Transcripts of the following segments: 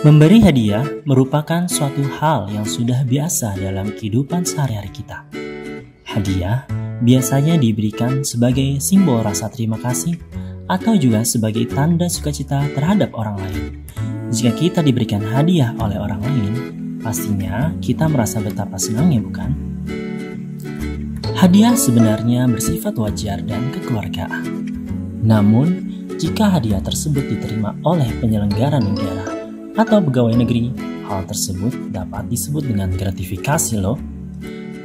Memberi hadiah merupakan suatu hal yang sudah biasa dalam kehidupan sehari-hari kita. Hadiah biasanya diberikan sebagai simbol rasa terima kasih atau juga sebagai tanda sukacita terhadap orang lain. Jika kita diberikan hadiah oleh orang lain, pastinya kita merasa betapa senangnya, bukan? Hadiah sebenarnya bersifat wajar dan kekeluargaan. Namun, jika hadiah tersebut diterima oleh penyelenggara negara atau pegawai negeri, hal tersebut dapat disebut dengan gratifikasi loh.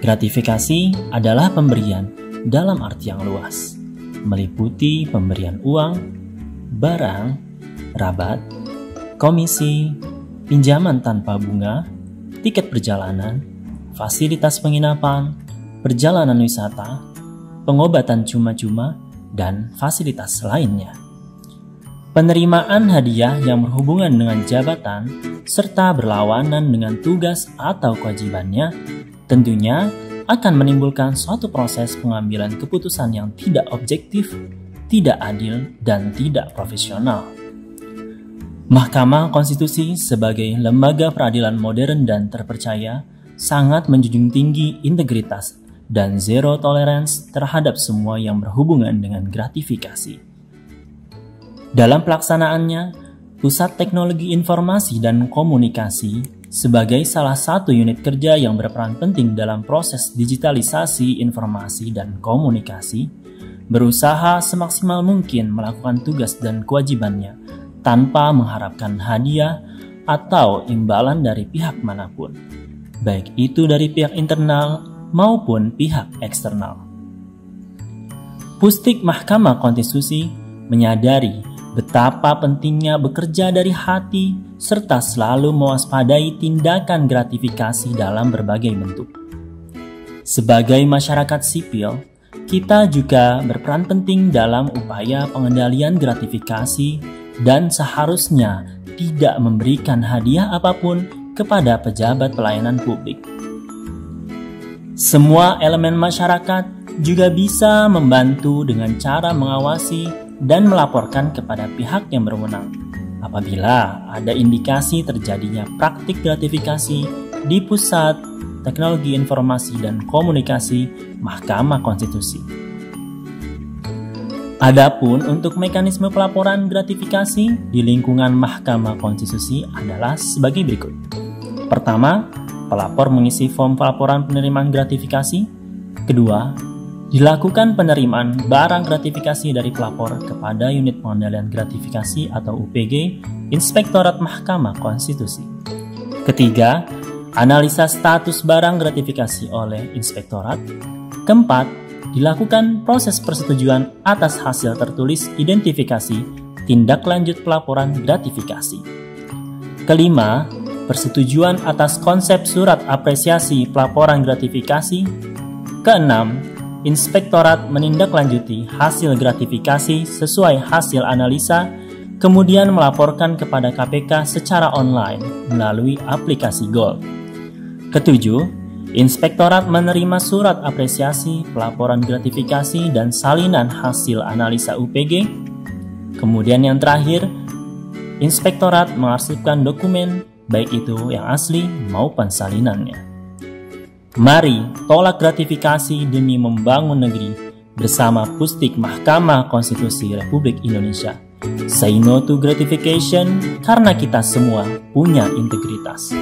Gratifikasi adalah pemberian dalam arti yang luas, meliputi pemberian uang, barang, rabat, komisi, pinjaman tanpa bunga, tiket perjalanan, fasilitas penginapan, perjalanan wisata, pengobatan cuma-cuma, dan fasilitas lainnya. Penerimaan hadiah yang berhubungan dengan jabatan serta berlawanan dengan tugas atau kewajibannya tentunya akan menimbulkan suatu proses pengambilan keputusan yang tidak objektif, tidak adil, dan tidak profesional. Mahkamah Konstitusi sebagai lembaga peradilan modern dan terpercaya sangat menjunjung tinggi integritas dan zero tolerance terhadap semua yang berhubungan dengan gratifikasi. Dalam pelaksanaannya, Pusat Teknologi Informasi dan Komunikasi sebagai salah satu unit kerja yang berperan penting dalam proses digitalisasi informasi dan komunikasi, berusaha semaksimal mungkin melakukan tugas dan kewajibannya tanpa mengharapkan hadiah atau imbalan dari pihak manapun, baik itu dari pihak internal maupun pihak eksternal. Pusdik Mahkamah Konstitusi menyadari betapa pentingnya bekerja dari hati serta selalu mewaspadai tindakan gratifikasi dalam berbagai bentuk. Sebagai masyarakat sipil, kita juga berperan penting dalam upaya pengendalian gratifikasi dan seharusnya tidak memberikan hadiah apapun kepada pejabat pelayanan publik. Semua elemen masyarakat juga bisa membantu dengan cara mengawasi dan melaporkan kepada pihak yang berwenang apabila ada indikasi terjadinya praktik gratifikasi di Pusat Teknologi Informasi dan Komunikasi Mahkamah Konstitusi. Adapun untuk mekanisme pelaporan gratifikasi di lingkungan Mahkamah Konstitusi adalah sebagai berikut. Pertama, pelapor mengisi form pelaporan penerimaan gratifikasi. Kedua, dilakukan penerimaan barang gratifikasi dari pelapor kepada Unit Pengendalian Gratifikasi atau UPG, Inspektorat Mahkamah Konstitusi. Ketiga, analisa status barang gratifikasi oleh Inspektorat. Keempat, dilakukan proses persetujuan atas hasil tertulis identifikasi tindak lanjut pelaporan gratifikasi. Kelima, persetujuan atas konsep surat apresiasi pelaporan gratifikasi. Keenam, Inspektorat menindaklanjuti hasil gratifikasi sesuai hasil analisa, kemudian melaporkan kepada KPK secara online melalui aplikasi Gold. Ketujuh, Inspektorat menerima surat apresiasi, pelaporan gratifikasi, dan salinan hasil analisa UPG. Kemudian yang terakhir, Inspektorat mengarsipkan dokumen, baik itu yang asli maupun salinannya. Mari tolak gratifikasi demi membangun negeri bersama Pusdik Mahkamah Konstitusi Republik Indonesia. Say no to gratification karena kita semua punya integritas.